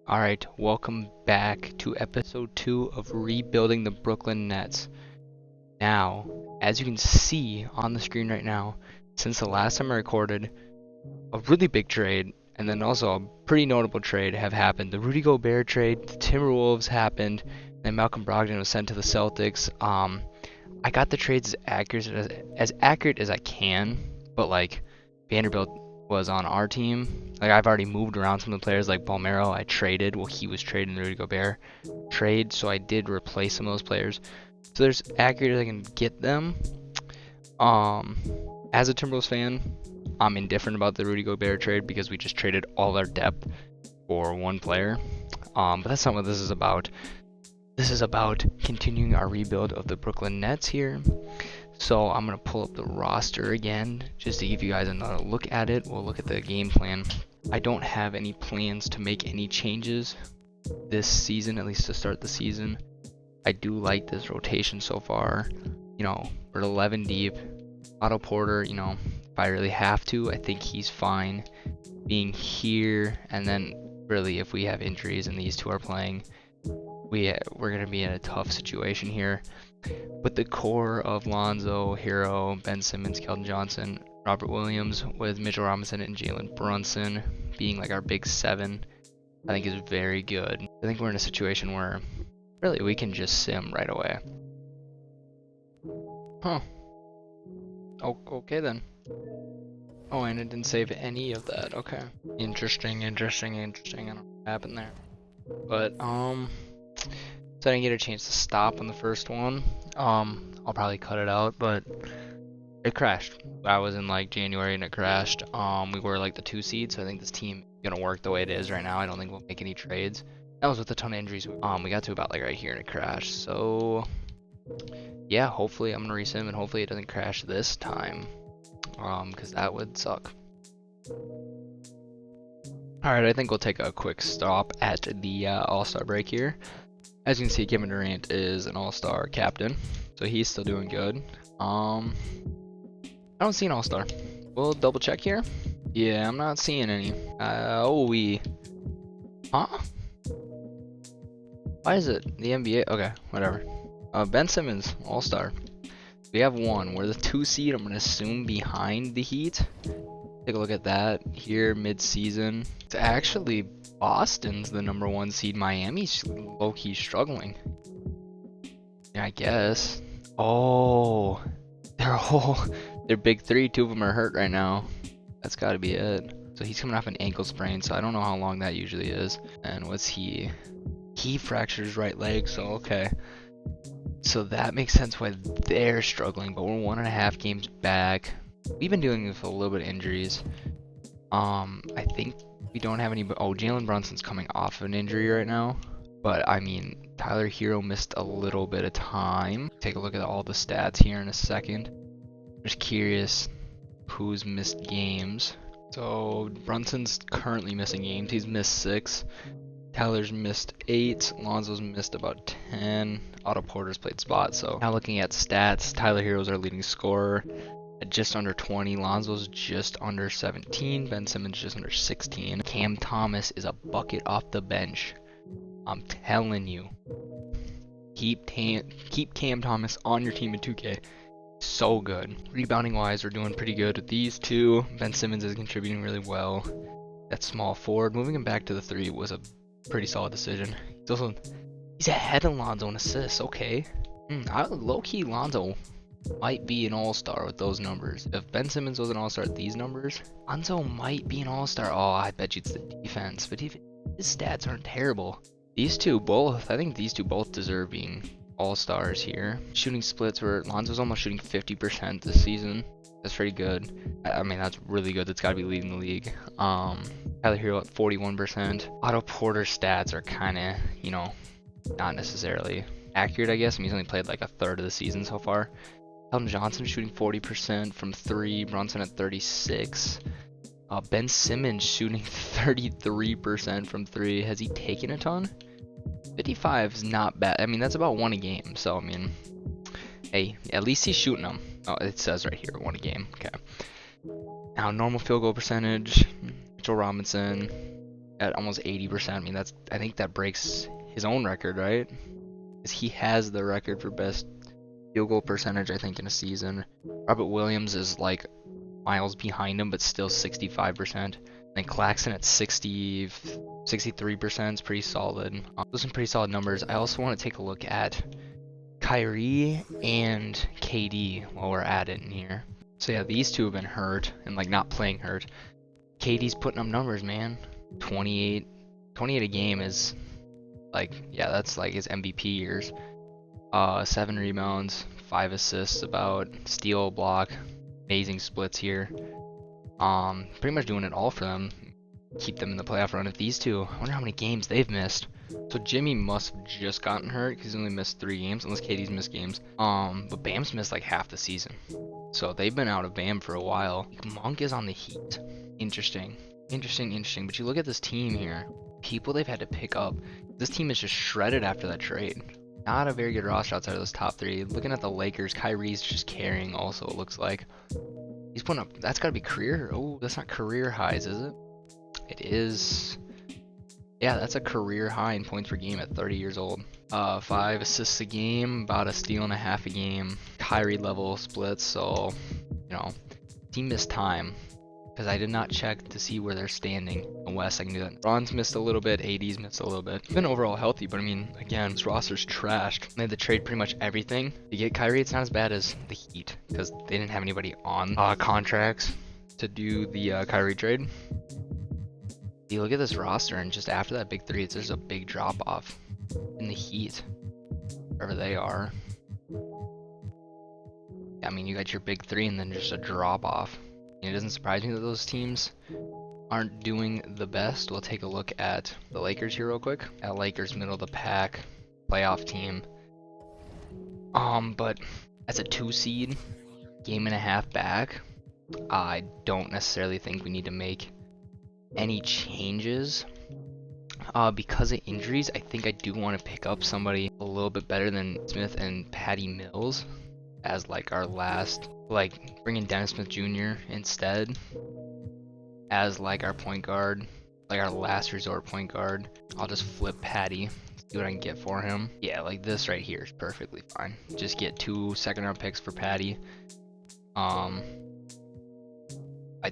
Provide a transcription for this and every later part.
Alright, welcome back to episode 2 of Rebuilding the Brooklyn Nets. Now, as you can see on the screen right now, since the last time I recorded, a really big trade, and then also a pretty notable trade have happened. The Rudy Gobert trade, the Timberwolves happened, and Malcolm Brogdon was sent to the Celtics. I got the trades as accurate as I can, but like Vanderbilt was on our team. Like I've already moved around some of the players like Balmero. I traded. Well, he was traded in the Rudy Gobert trade, so I did replace some of those players. So there's accurate as I can get them. Um, as a Timberwolves fan, I'm indifferent about the Rudy Gobert trade because we just traded all our depth for one player. But that's not what this is about. This is about continuing our rebuild of the Brooklyn Nets here. So I'm going to pull up the roster again just to give you guys another look at it. We'll look at the game plan. I don't have any plans to make any changes this season, at least to start the season. I do like this rotation so far. You know, we're 11 deep. Otto Porter, you know, if I really have to, I think he's fine being here. And then really if we have injuries and these two are playing, we're going to be in a tough situation here. With the core of Lonzo, Hero, Ben Simmons, Keldon Johnson, Robert Williams, with Mitchell Robinson and Jalen Brunson being like our big seven, I think is very good. I think we're in a situation where really we can just sim right away. Huh. Oh, okay then. Oh, and it didn't save any of that. Okay. Interesting. I don't know what happened there. But, so I didn't get a chance to stop on the first one. I'll probably cut it out, but it crashed. I was in like January and it crashed. We were like the 2 seed, so I think this team is gonna work the way it is right now. I don't think we'll make any trades. That was with a ton of injuries. We got to about like right here and it crashed. So yeah, hopefully I'm gonna resim and hopefully it doesn't crash this time. Because that would suck. Alright, I think we'll take a quick stop at the All-Star break here. As you can see, Kevin Durant is an all-star captain, so he's still doing good. I don't see an all-star. We'll double check here. Yeah, I'm not seeing any. Huh? Why is it the NBA? Okay, whatever. Ben Simmons, all-star. We have one. We're the 2 seed. I'm gonna assume behind the Heat. Take a look at that here mid-season. It's actually Boston's the number 1 seed. Miami's low-key struggling. Yeah, I guess. Oh, they're big 3. 2 of them are hurt right now. That's got to be it. So he's coming off an ankle sprain, so I don't know how long that usually is. And what's he? He fractured his right leg, so okay. So that makes sense why they're struggling, but we're 1.5 games back. We've been dealing with a little bit of injuries. I think we don't have any. Oh, Jalen Brunson's coming off of an injury right now. But I mean, Tyler Hero missed a little bit of time. Take a look at all the stats here in a second. I'm just curious who's missed games. So Brunson's currently missing games. He's missed 6. Tyler's missed 8. Lonzo's missed about 10. Otto Porter's played spot. So now looking at stats, Tyler Hero's our leading scorer at just under 20. Lonzo's just under 17. Ben Simmons just under 16. Cam Thomas is a bucket off the bench. I'm telling you. Keep Cam Thomas on your team in 2K. So good. Rebounding wise, we're doing pretty good with these two. Ben Simmons is contributing really well. That small forward, moving him back to the 3 was a pretty solid decision. He's ahead of Lonzo in assists. Okay. Low-key Lonzo might be an all-star with those numbers. If Ben Simmons was an all-star at these numbers, Lonzo might be an all-star. Oh, I bet you it's the defense, but even his stats aren't terrible. These two both, I think these two both deserve being all-stars here. Shooting splits where Lonzo's almost shooting 50% this season. That's pretty good. I mean, that's really good. That's got to be leading the league. Tyler Hero at 41%. Otto Porter's stats are kind of, you know, not necessarily accurate, I guess. I mean, he's only played like a third of the season so far. Keldon Johnson shooting 40% from 3. Brunson at 36. Ben Simmons shooting 33% from 3. Has he taken a ton? 55 is not bad. I mean, that's about 1 a game. So, I mean, hey, at least he's shooting them. Oh, it says right here, 1 a game. Okay. Now, normal field goal percentage. Mitchell Robinson at almost 80%. I mean, I think that breaks his own record, right? Because he has the record for best field goal percentage, I think, in a season. Robert Williams is like miles behind him, but still 65%. And Claxton at 63% is pretty solid. Those are some pretty solid numbers. I also want to take a look at Kyrie and KD while we're at it in here. So yeah, these two have been hurt and like not playing hurt. KD's putting up numbers, man. 28 a game is like, yeah, that's like his MVP years. 7 rebounds, 5 assists, about steal, block, amazing splits here. Pretty much doing it all for them. Keep them in the playoff run. If these two, I wonder how many games they've missed. So Jimmy must have just gotten hurt because he's only missed 3 games, unless KD's missed games. But Bam's missed like half the season. So they've been out of Bam for a while. Monk is on the Heat. Interesting. But you look at this team here. People they've had to pick up. This team is just shredded after that trade. Not a very good roster outside of those top 3. Looking at the Lakers, Kyrie's just carrying also, it looks like. He's putting up, that's got to be career. Oh, that's not career highs, is it? It is. Yeah, that's a career high in points per game at 30 years old. 5 assists a game, about a steal and a half a game. Kyrie level splits, so, you know, team missed time. Because I did not check to see where they're standing in the West. I can do that. Bron's missed a little bit, AD's missed a little bit. Been overall healthy, but I mean, again, this roster's trashed. They had to trade pretty much everything. To get Kyrie, it's not as bad as the Heat, because they didn't have anybody on contracts to do the Kyrie trade. You look at this roster, and just after that big 3, there's a big drop off in the Heat, wherever they are. I mean, you got your big 3, and then just a drop off. It doesn't surprise me that those teams aren't doing the best. We'll take a look at the Lakers here real quick. Lakers middle of the pack, playoff team. But as a 2 seed, game and a half back, I don't necessarily think we need to make any changes. Because of injuries, I think I do want to pick up somebody a little bit better than Smith and Patty Mills as like our last, like bringing Dennis Smith Jr. instead as like our point guard, like our last resort point guard. I'll just flip Patty, see what I can get for him. Yeah, like this right here is perfectly fine. Just get 2 second-round picks for Patty. I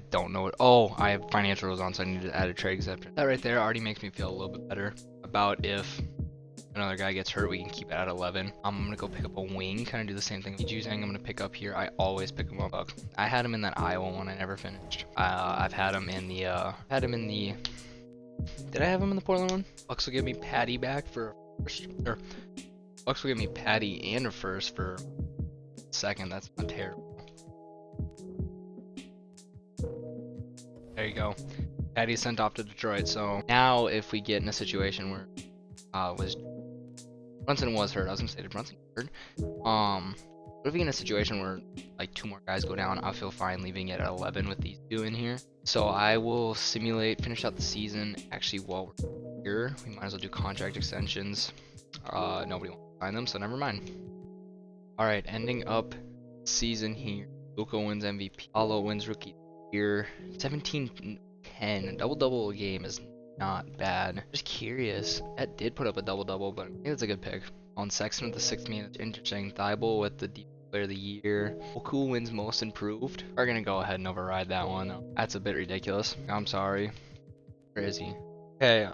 don't know. Oh, I have financial rules on, so I need to add a trade exception. That right there already makes me feel a little bit better about if another guy gets hurt, we can keep it at 11. I'm gonna go pick up a wing, kind of do the same thing he's using. I'm gonna pick up here. I always pick him up. I had him in that Iowa one. I never finished. I've had him in the. Did I have him in the Portland one? Bucks will give me Patty back for first, or Bucks will give me Patty and a first for second. That's not terrible. There you go. Patty's sent off to Detroit. So now, if we get in a situation where Brunson was hurt. I was gonna say, did Brunson get hurt? What if we get in a situation where like 2 more guys go down? I'll feel fine leaving it at 11 with these 2 in here. So I will finish out the season. Actually, while we're here, we might as well do contract extensions. Nobody wants to sign them, so never mind. All right, ending up season here. Luka wins MVP. Paulo wins Rookie here. 17-10, a double-double a game is not bad. Just curious. Ed did put up a double-double, but I think that's a good pick. On Sexton with the 6th man, interesting. Thibault with the Defensive Player of the Year. Oku wins Most Improved. We're gonna go ahead and override that one. That's a bit ridiculous. I'm sorry. Where is he? Okay,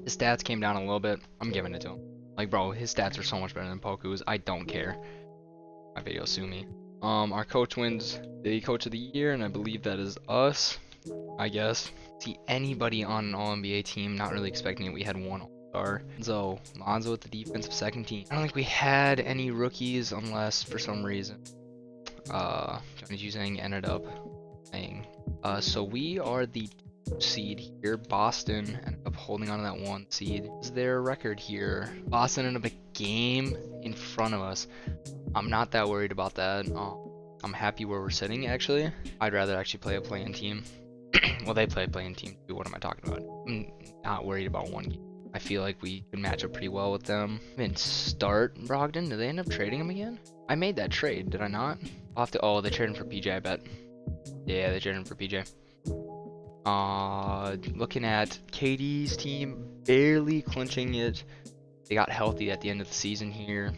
his stats came down a little bit. I'm giving it to him. Like, bro, his stats are so much better than Poku's. I don't care. My video sue me. Our coach wins the Coach of the Year, and I believe that is us, I guess. See anybody on an All-NBA team, not really expecting it. We had 1 All-Star. So, Lonzo with the defensive 2nd team. I don't think we had any rookies unless, for some reason, Johnny Juzang ended up playing. So we are the 2 seed here. Boston ended up holding on to that 1 seed. Is their record here? Boston ended up a game in front of us. I'm not that worried about that. I'm happy where we're sitting, actually. I'd rather actually play a play-in team. Well, they play a play-in team too. What am I talking about? I'm not worried about 1 game. I feel like we could match up pretty well with them. I didn't start Brogdon. Did they end up trading him again? I made that trade, did I not? I'll have to. Oh, they traded him for PJ, I bet. Yeah, they traded him for PJ. Looking at KD's team, barely clinching it. They got healthy at the end of the season here.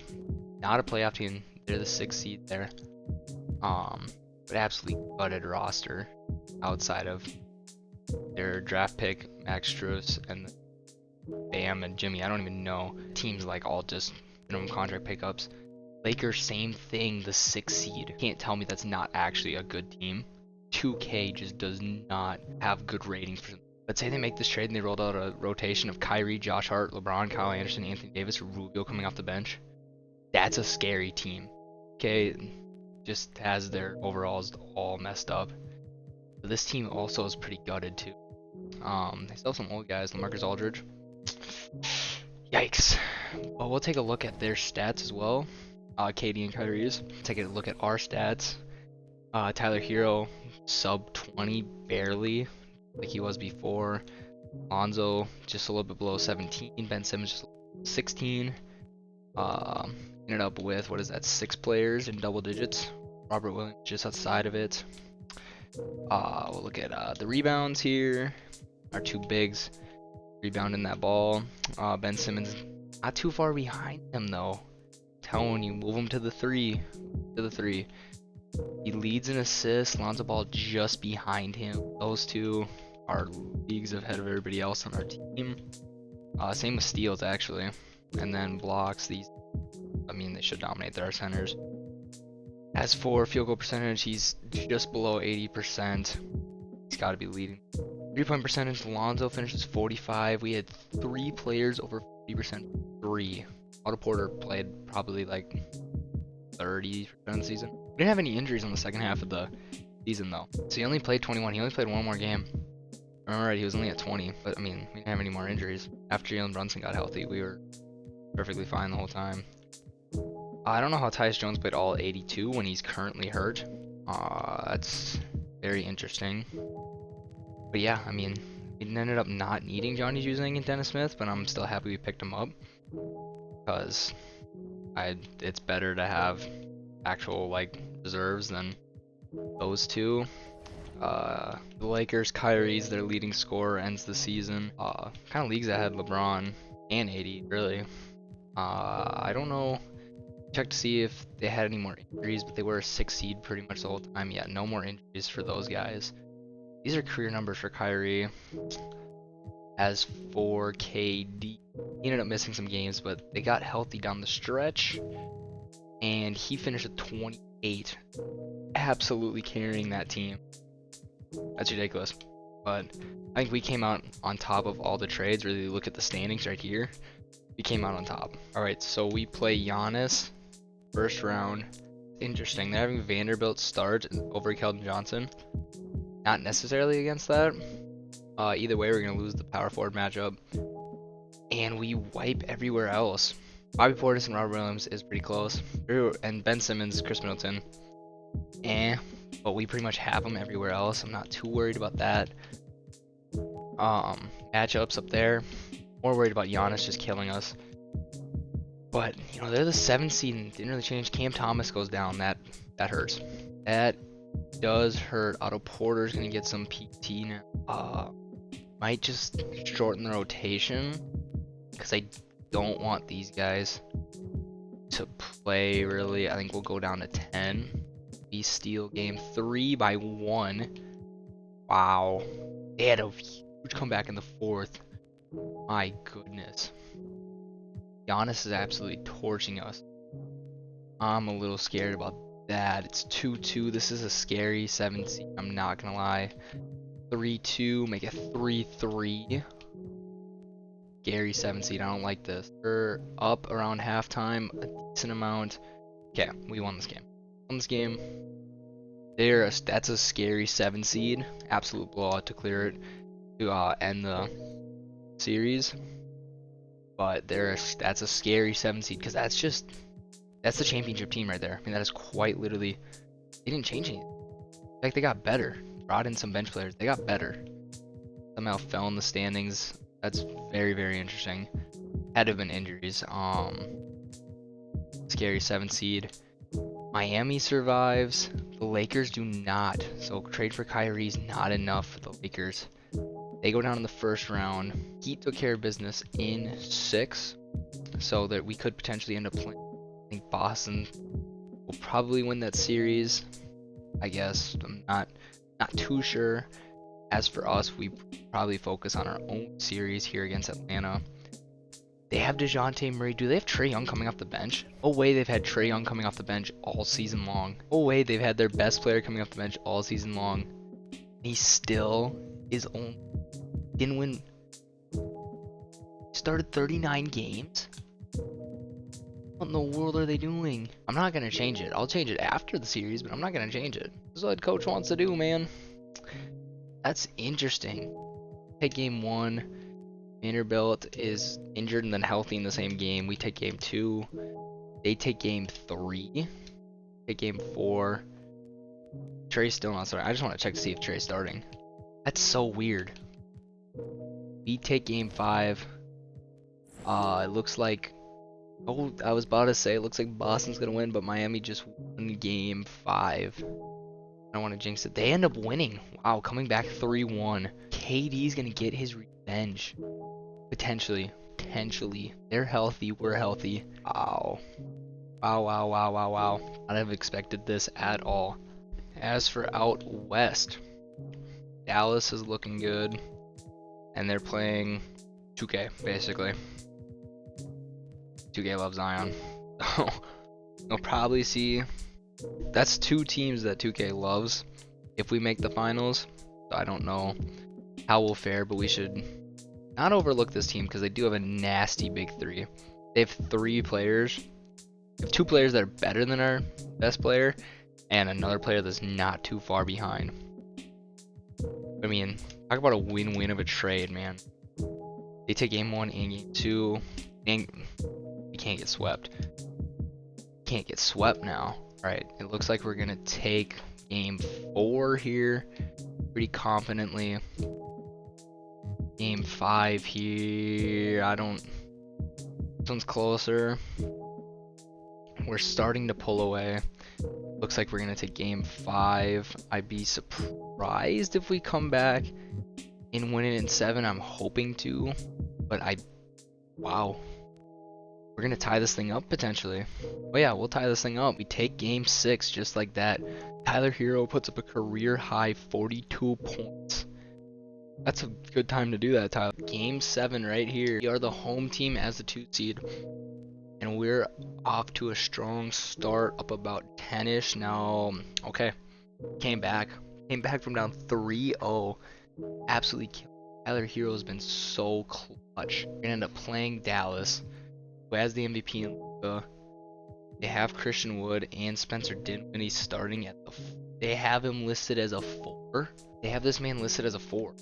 Not a playoff team. They're the 6th seed there. But absolutely gutted roster outside of their draft pick, Max Strus, and Bam and Jimmy. I don't even know. Teams like all just minimum contract pickups. Lakers, same thing, the 6th seed. Can't tell me that's not actually a good team. 2K just does not have good ratings for them. Let's say they make this trade and they rolled out a rotation of Kyrie, Josh Hart, LeBron, Kyle Anderson, Anthony Davis, Rubio coming off the bench. That's a scary team. Okay, just has their overalls all messed up. But this team also is pretty gutted too. They still have some old guys, LaMarcus Aldridge. Yikes. Well, we'll take a look at their stats as well. KD and Kyrie's. Take a look at our stats. Tyler Hero, sub 20 barely, like he was before. Lonzo just a little bit below 17. Ben Simmons just 16. Ended up with, what is that, 6 players in double digits. Robert Williams just outside of it. We'll look at the rebounds here. Our 2 bigs rebounding that ball. Ben Simmons not too far behind him though. Telling you, move him to the 3. He leads in assists. Lonzo Ball just behind him. Those 2 are leagues ahead of everybody else on our team. Same with steals actually. And then blocks, these, I mean, they should dominate. They're our centers. As for field goal percentage, he's just below 80%. He's got to be leading. 3-point percentage, Lonzo finishes 45. We had 3 players over 50%. 3. Otto Porter played probably like 30% of the season. We didn't have any injuries on the second half of the season though. So he only played 21. He only played 1 more game. I remember right, he was only at 20. But I mean, we didn't have any more injuries. After Jalen Brunson got healthy, we were perfectly fine the whole time. I don't know how Tyus Jones played all 82 when he's currently hurt. That's very interesting. But yeah, I mean, we ended up not needing Johnny Juzang and Dennis Smith, but I'm still happy we picked him up. Because it's better to have actual like reserves than those 2. The Lakers, Kyrie's their leading scorer, ends the season. Kind of leagues that had LeBron and AD really. I don't know. Check to see if they had any more injuries, but they were a 6 seed pretty much the whole time. Yeah, no more injuries for those guys. These are career numbers for Kyrie. As for KD, he ended up missing some games, but they got healthy down the stretch, and he finished at 28, absolutely carrying that team. That's ridiculous. But I think we came out on top of all the trades. Really look at the standings right here. We came out on top. All right, so we play Giannis first round. Interesting. They're having Vanderbilt start over Keldon Johnson. Not necessarily against that. Either way, we're going to lose the power forward matchup. And we wipe everywhere else. Bobby Portis and Robert Williams is pretty close. And Ben Simmons, Chris Middleton. But we pretty much have them everywhere else. I'm not too worried about that. Matchups up there. More worried about Giannis just killing us. But, you know, they're the 7th seed and didn't really change. Cam Thomas goes down. That hurts. That does hurt. Otto Porter's going to get some PT now. Might just shorten the rotation. Because I don't want these guys to play, really. I think we'll go down to 10. We steal game 3 by 1. Wow. They had a huge comeback in the 4th. My goodness. Giannis is absolutely torching us. I'm a little scared about that. It's 2-2. This is a scary 7 seed. I'm not going to lie. 3-2. Make it 3-3. Scary 7 seed. I don't like this. We're up around halftime. A decent amount. Okay, we won this game. That's a scary 7 seed. Absolute blowout to clear it. To end the series. But that's a scary 7 seed. Because that's the championship team right there. I mean, that is quite literally. They didn't change anything. Like, they got better. Brought in some bench players. They got better. Somehow fell in the standings. That's very, very interesting. Had to have been injuries. Scary 7 seed. Miami survives. The Lakers do not. So trade for Kyrie is not enough for the Lakers. They go down in the first round. Heat took care of business in 6, so that we could potentially end up playing. I think Boston will probably win that series. I guess I'm not too sure. As for us, we probably focus on our own series here against Atlanta. They have DeJounte Murray. Do they have Trae Young coming off the bench? No way they've had Trae Young coming off the bench all season long. No way they've had their best player coming off the bench all season long. He still is only didn't win. Started 39 games. What in the world are they doing? I'm not gonna change it. I'll change it after the series, but I'm not gonna change it. This is what coach wants to do, man. That's interesting. Take game 1. Vanderbilt is injured and then healthy in the same game. We take game 2. They take game 3. Take game 4. Trey's still not starting. I just want to check to see if Trey's starting. That's so weird. We take game 5. It looks like... Oh, I was about to say, it looks like Boston's going to win, but Miami just won game 5. I don't want to jinx it. They end up winning. Wow, coming back 3-1. KD's going to get his revenge. Potentially. They're healthy. We're healthy. Wow. Wow. I'd have expected this at all. As for out west, Dallas is looking good. And they're playing 2K, basically. 2K loves Zion. You'll probably see... That's 2 teams that 2K loves if we make the finals. So I don't know how we'll fare, but we should not overlook this team because they do have a nasty big 3. They have 3 players. They have 2 players that are better than our best player and another player that's not too far behind. I mean, talk about a win-win of a trade, man. They take game 1 and game 2, and we can't get swept. Can't get swept now. Alright, it looks like we're going to take game 4 here pretty confidently. Game 5 here, this one's closer. We're starting to pull away. Looks like we're going to take game 5. I'd be surprised if we come back and win it in 7. I'm hoping to, but wow. We're going to tie this thing up potentially. Oh yeah, we'll tie this thing up. We take game 6 just like that. Tyler Hero puts up a career high 42 points. That's a good time to do that, Tyler. Game 7 right here. We are the home team as the 2 seed. And we're off to a strong start, up about 10-ish now. Okay, came back from down 3-0. Absolutely killed. Tyler Hero has been so clutch. We're gonna end up playing Dallas, who has the MVP in Luka. They have Christian Wood and Spencer Dinwiddie starting at the... They have him listed as a 4. They have this man listed as a 4.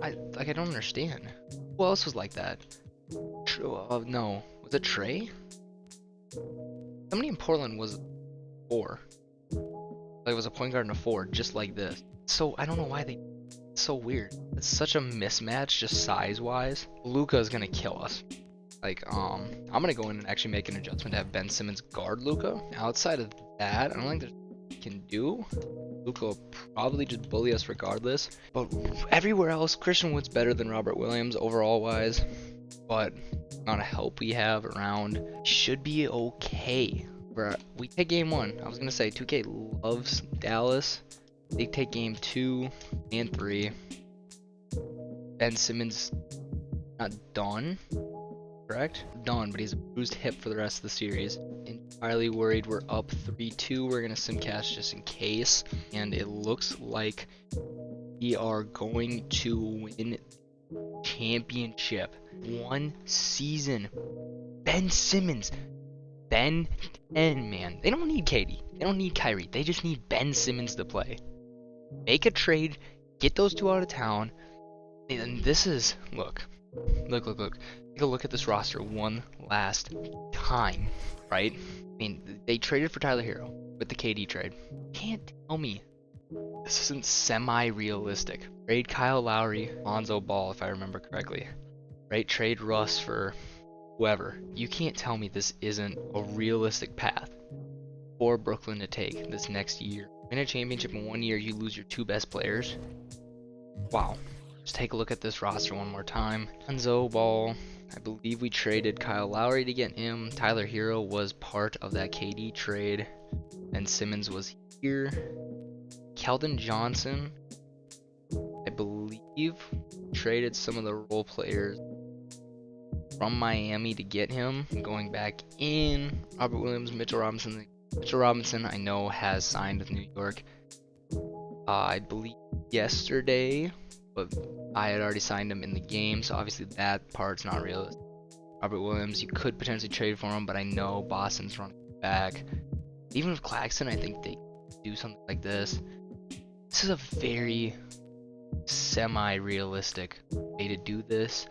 I don't understand. Who else was like that? No. Was it Trey? Somebody in Portland was 4. Like, it was a point guard and a 4, just like this. So, I don't know why it's so weird. It's such a mismatch, just size-wise. Luka is gonna kill us. Like, I'm gonna go in and actually make an adjustment to have Ben Simmons guard Luka. Outside of that, I don't think there's can do. Luka will probably just bully us regardless. But everywhere else, Christian Wood's better than Robert Williams overall-wise. But the amount of help we have around should be okay. We take game 1. I was gonna say 2K loves Dallas. They take game 2 and 3. Ben Simmons not done. Correct? Done, but he's a bruised hip for the rest of the series. Entirely worried we're up 3-2. We're gonna simcast just in case. And it looks like we are going to win championship. 1 season. Ben Simmons. Ben 10, man. They don't need KD. They don't need Kyrie. They just need Ben Simmons to play. Make a trade. Get those 2 out of town. And this is... Look. Take a look at this roster one last time, right? I mean, they traded for Tyler Hero with the KD trade. Can't tell me this isn't semi-realistic. Trade Kyle Lowry, Lonzo Ball, if I remember correctly. Right? Trade Russ for whoever. You can't tell me this isn't a realistic path for Brooklyn to take this next year. Win a championship in 1 year, you lose your 2 best players. Wow. Just take a look at this roster one more time. Lonzo Ball, I believe we traded Kyle Lowry to get him. Tyler Hero was part of that KD trade. And Simmons was here. Keldon Johnson, I believe, traded some of the role players from Miami to get him. Going back in, Robert Williams, Mitchell Robinson. Mitchell Robinson, I know, has signed with New York. I believe yesterday, but I had already signed him in the game, so obviously that part's not realistic. Robert Williams, you could potentially trade for him, but I know Boston's running back. Even with Claxton, I think they do something like this. This is a very semi-realistic way to do this.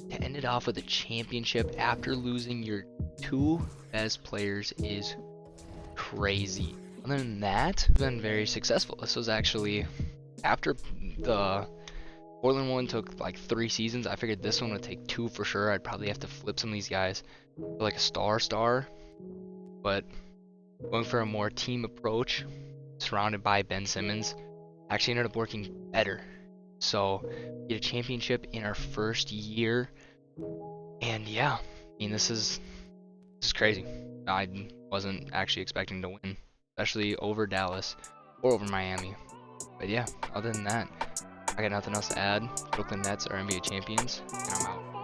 To end it off with a championship after losing your two best players is crazy. Other than that, it's been very successful. This was actually, after the Portland one took like 3 seasons, I figured this one would take 2 for sure. I'd probably have to flip some of these guys for like a star, but going for a more team approach, surrounded by Ben Simmons, actually ended up working better. So we get a championship in our first year, and yeah, I mean this is crazy. I wasn't actually expecting to win, especially over Dallas or over Miami. But yeah, other than that, I got nothing else to add. Brooklyn Nets are NBA champions, and I'm out.